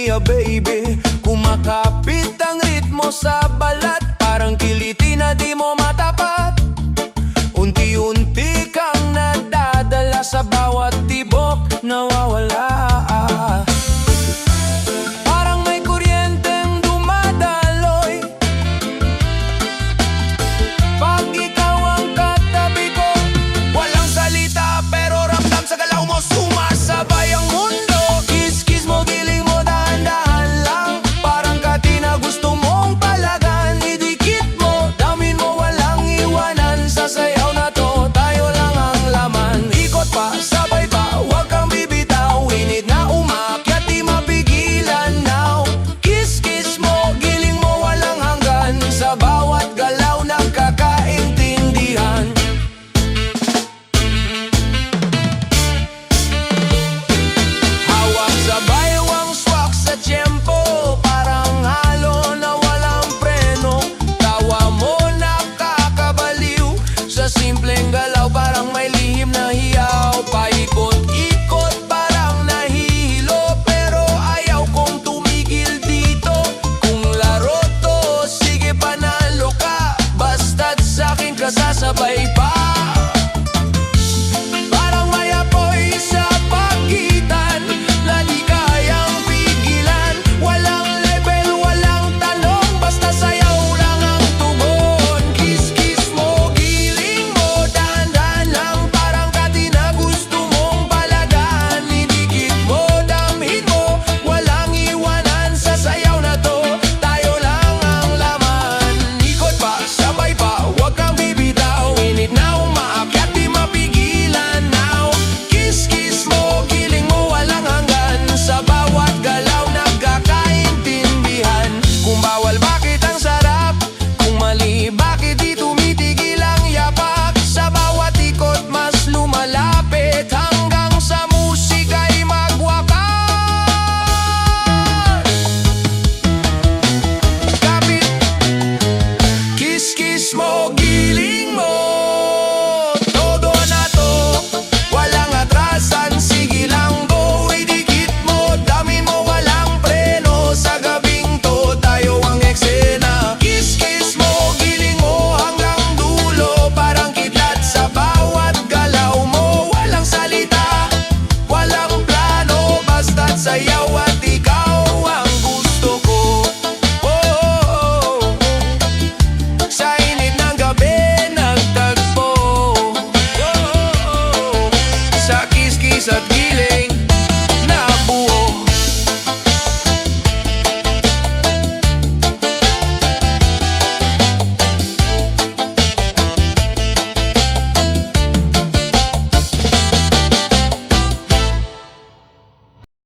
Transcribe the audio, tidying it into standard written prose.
mia baby. Kumakapit ang ritmo sa balat, parang kiliti na di mo matapat. Unti-unti kang nadadala, sa bawat tibok nawawala. Parang may kuryenteng dumadaloy pag ikaw ang katabi ko. Walang salita pero ramdam sa galaw mo, sumasabay ang mundo. Kiss-kiss mo, giling mo, dahan-dahan lang, parang katina gusto mong palagan. Idikit mo, damin mo, walang iwanan, sa sayaw na to tayo lang ang laman. Ikot pa, sabay pa, huwag kang bibitaw, init na umakyat, di mapigilan now. Kiss-kiss mo, giling mo, walang hanggan, sa bawat galaw nagkakaintindihan. Hawak sa baywang swak sa tiyempo, parang halo na walang preno. Tawa mo nakakabaliw, sa simpleng galaw parang may lihim na hiyaw. Paikot